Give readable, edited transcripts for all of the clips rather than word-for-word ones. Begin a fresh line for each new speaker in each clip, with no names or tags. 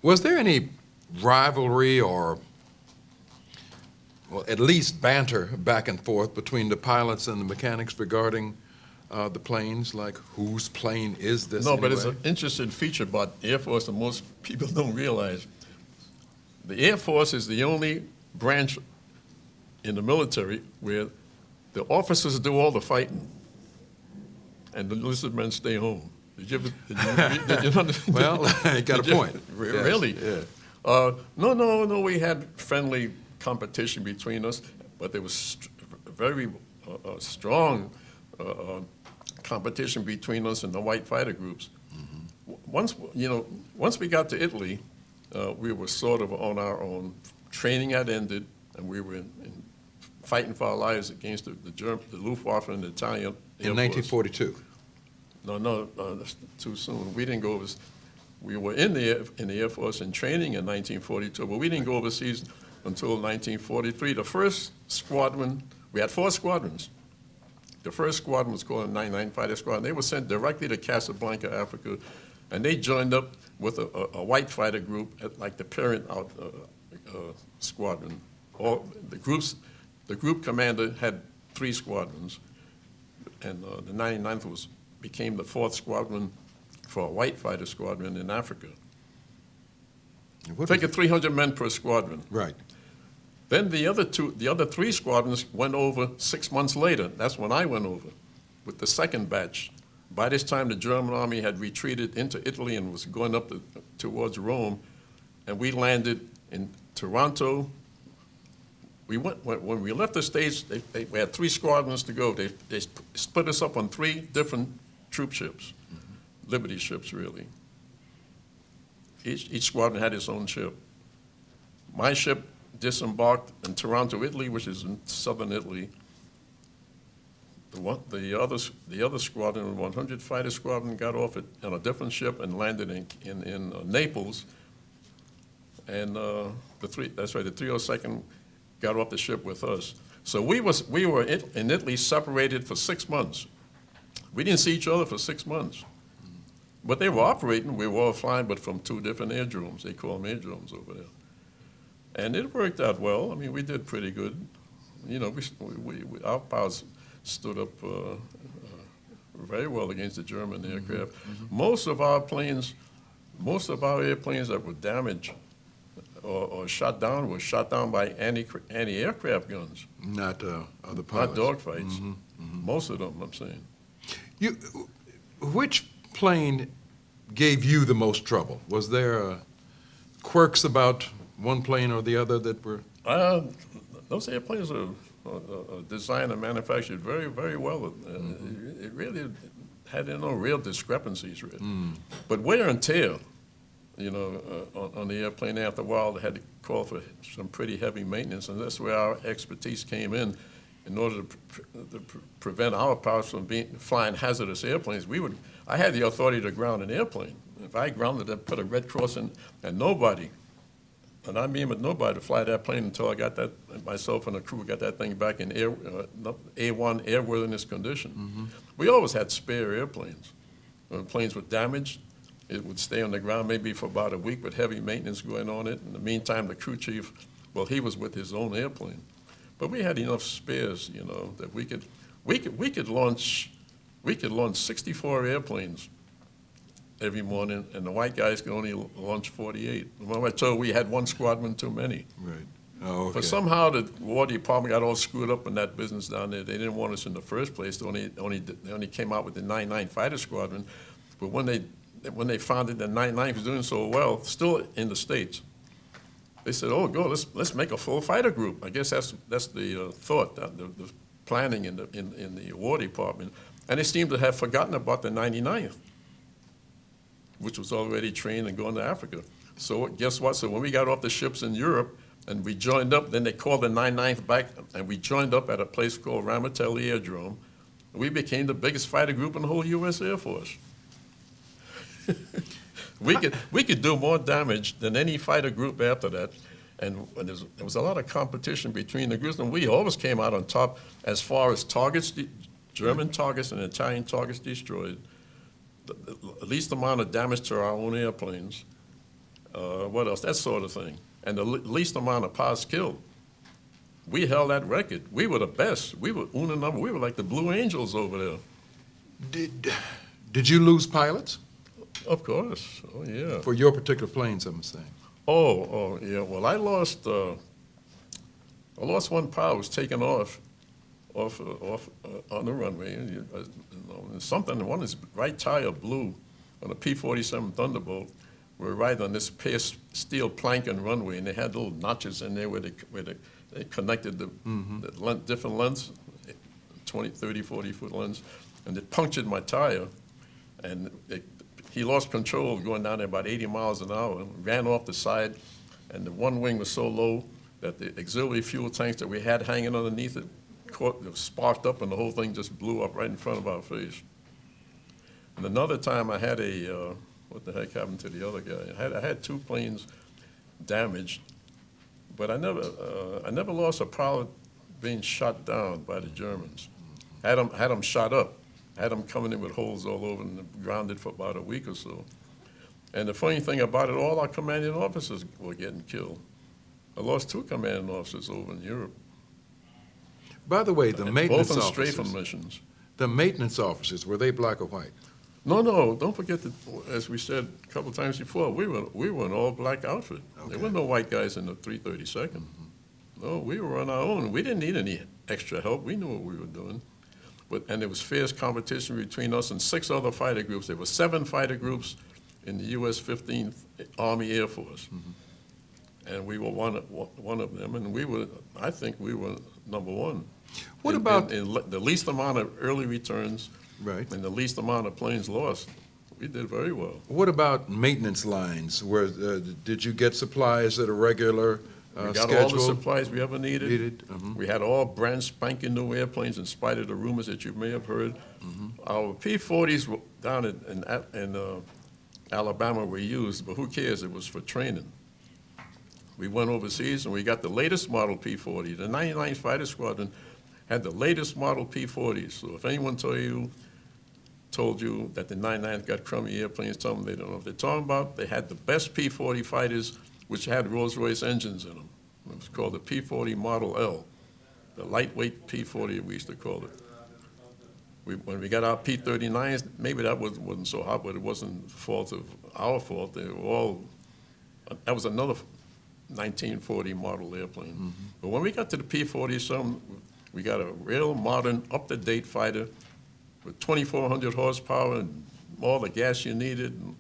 Was there any rivalry or, well, at least banter back and forth between the pilots and the mechanics regarding the planes, like whose plane is this
No,
anyway?
but it's an interesting feature about the Air Force that most people don't realize. The Air Force is the only branch in the military where the officers do all the fighting and the enlisted men stay home. Did you understand?
Well, you got a point.
Really?
Yes,
No, we had friendly competition between us, but there was very strong competition between us and the white fighter groups. Mm-hmm. Once we got to Italy, we were sort of on our own. Training had ended, and we were fighting for our lives against the Luftwaffe and the Italian Air Force.
In 1942.
No, that's too soon. We didn't go overseas. We were in the Air Force in training in 1942, but we didn't go overseas until 1943. The first squadron, we had 4 squadrons. The first squadron was called the 99 Fighter Squadron. They were sent directly to Casablanca, Africa, and they joined up with a white fighter group at like the parent squadron. The group commander had 3 squadrons, and the 99th became the 4th squadron for a white fighter squadron in Africa. Figure 300 men per squadron.
Right.
Then the other 3 squadrons went over 6 months later. That's when I went over with the second batch. By this time, the German army had retreated into Italy and was going up towards Rome, and we landed in Toronto. When we left the States, we had 3 squadrons to go. They split us up on 3 different troop ships, mm-hmm. Liberty ships, really. Each squadron had its own ship. My ship disembarked in Toronto, Italy, which is in southern Italy. The other squadron, the 100 Fighter Squadron, got off on a different ship and landed in Naples. And the 302nd got off the ship with us. So we were in Italy separated for 6 months. We didn't see each other for 6 months. But they were operating, we were all flying, but from 2 different airdromes. They call them airdromes over there. And it worked out well. I mean, we did pretty good. Our pilots stood up very well against the German aircraft. Mm-hmm. Most of our airplanes that were damaged or shot down were shot down by anti-aircraft guns.
Not other pilots.
Not dogfights. Mm-hmm. Mm-hmm. Most of them, I'm saying.
Which plane gave you the most trouble? Was there quirks about one plane or the other that were?
Those airplanes are designed and manufactured very, very well.
Mm-hmm.
It really had no real discrepancies, really. Mm. But wear and tear, on the airplane after a while, they had to call for some pretty heavy maintenance, and that's where our expertise came in order to prevent our pilots from flying hazardous airplanes. I had the authority to ground an airplane. If I grounded it, put a Red Cross in, and nobody, and I mean with nobody, to fly that plane until I got myself and the crew got that thing back in A1 airworthiness condition. Mm-hmm. We always had spare airplanes. When planes were damaged, it would stay on the ground maybe for about a week with heavy maintenance going on it. In the meantime, the crew chief, he was with his own airplane. But we had enough spares, that we could launch 64 airplanes every morning, and the white guys could only launch 48. Remember I told you we had 1 squadron too many.
Right. Oh, okay.
But somehow the War Department got all screwed up in that business down there. They didn't want us in the first place. They only came out with the 99 Fighter Squadron. But when they found that the 99 was doing so well, still in the States, they said, "Oh, go, let's make a full fighter group." I guess that's the thought, the planning in the War Department, and they seem to have forgotten about the 99th, which was already trained and going to Africa. So guess what? So when we got off the ships in Europe and we joined up, then they called the 99th back, and we joined up at a place called Ramitelli Airdrome. We became the biggest fighter group in the whole U.S. Air Force. We could do more damage than any fighter group after that, and there was a lot of competition between the groups, and we always came out on top as far as targets, German targets and Italian targets destroyed, the least amount of damage to our own airplanes, what else? That sort of thing. And the least amount of pilots killed. We held that record. We were the best. We were una number. We were like the Blue Angels over there.
Did you lose pilots?
Of course. Oh, yeah.
For your particular planes, I'm saying.
Oh, yeah. Well, I lost one pilot who was taken off on the runway. And something, one of his right tire blew on a P-47 Thunderbolt. We were riding on this pierced steel plank and runway, and they had little notches in there where they connected the different lengths, 20, 30, 40-foot lengths, and it punctured my tire. And he lost control going down there about 80 miles an hour, ran off the side, and the one wing was so low that the auxiliary fuel tanks that we had hanging underneath it sparked up, and the whole thing just blew up right in front of our face. And another time I had what the heck happened to the other guy? I had two planes damaged, but I never lost a pilot being shot down by the Germans. Had them shot up. Had them coming in with holes all over and grounded for about a week or so. And the funny thing about it, all our commanding officers were getting killed. I lost two commanding officers over in Europe.
By the way, the maintenance
both on
officers.
strafing missions.
The maintenance officers, were they black or white?
No, don't forget that, as we said a couple of times before, we were an all-black outfit. Okay. There were no white guys in the 332nd. Mm-hmm. No, we were on our own. We didn't need any extra help. We knew what we were doing. And there was fierce competition between us and 6 other fighter groups. There were 7 fighter groups in the U.S. 15th Army Air Force. Mm-hmm. And we were one of them, and I think we were number one.
What about
in the least amount of early returns,
right,
and the least amount of planes lost? We did very well.
What about maintenance lines? Where did you get supplies at a regular
we got
schedule?
all the supplies we ever needed.
Mm-hmm.
We had all brand spanking new airplanes, in spite of the rumors that you may have heard. Mm-hmm. Our P-40s down in Alabama were used, but who cares? It was for training. We went overseas and we got the latest model P-40. The 99th Fighter Squadron had the latest model P-40s. So if anyone told you that the 99th got crummy airplanes, tell them they don't know what they're talking about. They had the best P-40 fighters, which had Rolls-Royce engines in them. It was called the P-40 Model L, the lightweight P-40 we used to call it. When we got our P-39s, maybe that wasn't so hot, but it wasn't our fault. They were all, that was another 1940 model airplane. Mm-hmm. But when we got to the P-40, we got a real modern, up-to-date fighter with 2,400 horsepower and all the gas you needed, and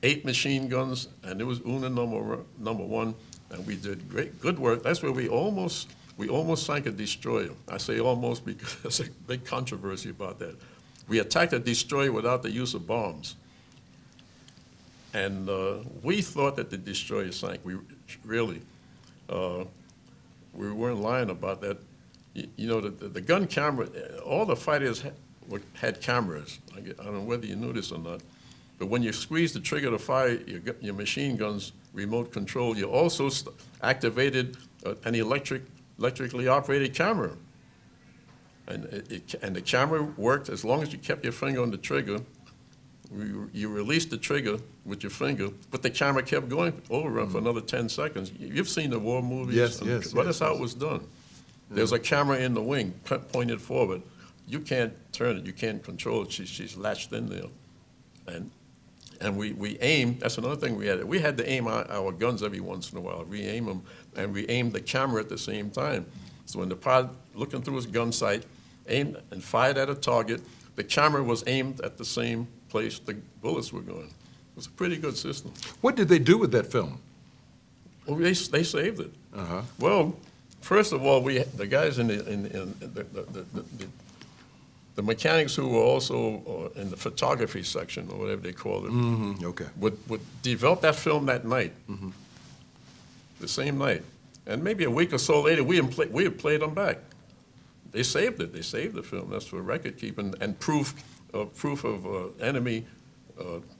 8 machine guns, and it was UNA number one, and we did good work. That's where we almost sank a destroyer. I say almost because there's a big controversy about that. We attacked a destroyer without the use of bombs. And we thought that the destroyer sank. We weren't lying about that. You know, the gun camera, all the fighters had cameras. I don't know whether you knew this or not. But when you squeeze the trigger to fire your machine guns, remote control, you also activated an electrically operated camera. And the camera worked as long as you kept your finger on the trigger. You released the trigger with your finger, but the camera kept going over for another 10 seconds. You've seen the war movies.
Yes.
But that's how it was done. There's a camera in the wing pointed forward. You can't turn it. You can't control it. She's latched in there. And we aimed. That's another thing we had. We had to aim our guns every once in a while, re-aim them, and we aimed the camera at the same time. So when the pilot, looking through his gun sight, aimed and fired at a target, the camera was aimed at the same place the bullets were going. It was a pretty good system.
What did they do with that film?
Well, they saved it.
Uh-huh.
Well, first of all, the guys in the mechanics who were also in the photography section, or whatever they called it,
Mm-hmm. Okay.
would develop that film that night, mm-hmm. the same night. And maybe a week or so later, we had played them back. They saved it. They saved the film. That's for record keeping and proof of enemy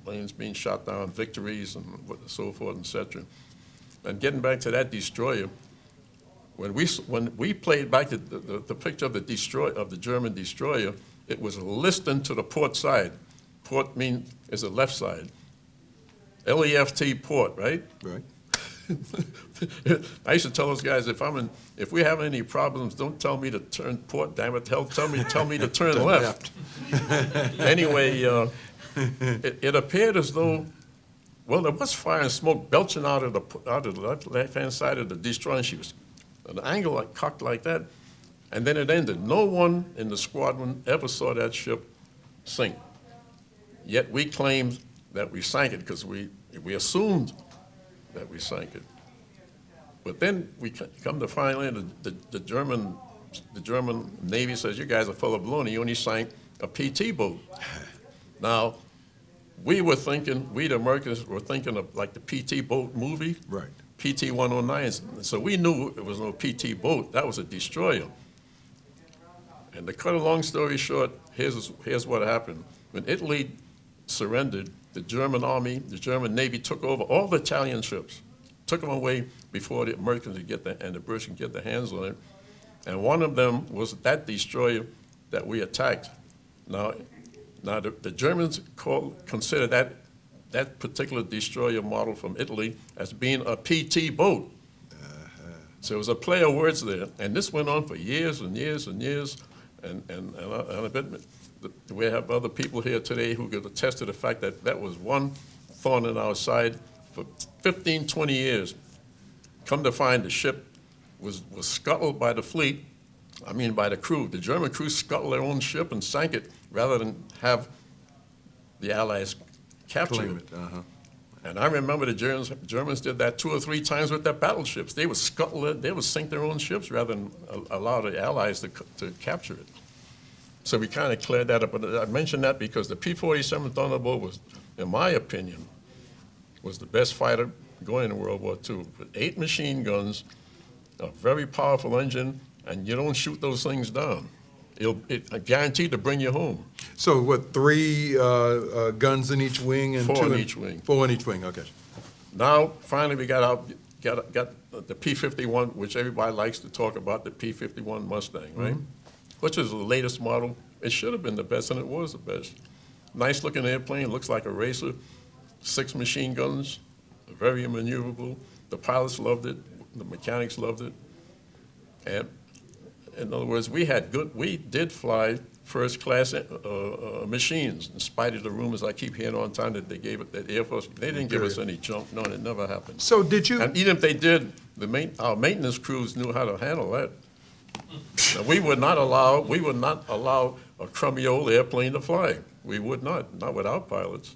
planes being shot down, victories, and so forth, and et cetera. And getting back to that destroyer, when we played back the picture of the German destroyer, it was listed to the port side. Port is the left side. LEFT port, right?
Right.
I used to tell those guys, if we have any problems, don't tell me to turn port, damn it. Tell me to turn left. Anyway, it appeared as though, well, there was fire and smoke belching out of the left-hand side of the destroyer, and she was at an angle like cocked like that, and then it ended. No one in the squadron ever saw that ship sink. Yet we claimed that we sank it because we assumed that we sank it. But then we come to find out the German Navy says, you guys are full of baloney, you only sank a PT boat. Now, we the Americans were thinking of like the PT boat movie.
Right.
PT 109. So we knew it was no PT boat, that was a destroyer. And to cut a long story short, here's what happened. When Italy surrendered, the German Army, the German Navy took over all the Italian ships, took them away before the Americans could and the British could get their hands on it. And one of them was that destroyer that we attacked. Now the Germans consider that particular destroyer model from Italy as being a PT boat. So it was a play of words there. And this went on for years and years and years. And I bet we have other people here today who could attest to the fact that that was one thorn in our side for 15, 20 years. Come to find the ship was scuttled by the fleet, by the crew. The German crew scuttled their own ship and sank it rather than have the Allies capture
Claim
it.
it.
And I remember the Germans did that 2 or 3 times with their battleships. They would scuttle it, they would sink their own ships rather than allow the Allies to capture it. So we kind of cleared that up. But I mentioned that because the P-47 Thunderbolt was, in my opinion, was the best fighter going in World War II. With 8 machine guns, a very powerful engine, and you don't shoot those things down. It's guaranteed to bring you home.
So what, 3 guns in each wing and
4
2
in each wing.
4 in each wing, okay.
Now, finally, we got the P-51, which everybody likes to talk about, the P-51 Mustang, right? Mm-hmm. Which is the latest model. It should have been the best, and it was the best. Nice looking airplane, looks like a racer. 6 machine guns, very maneuverable. The pilots loved it, the mechanics loved it. And in other words, we did fly first class machines, in spite of the rumors I keep hearing all the time that they gave it, that Air Force, they didn't give us any junk. No, it never happened.
So did you?
And even if they did, our maintenance crews knew how to handle that. Now, we would not allow a crummy old airplane to fly. We would not without pilots.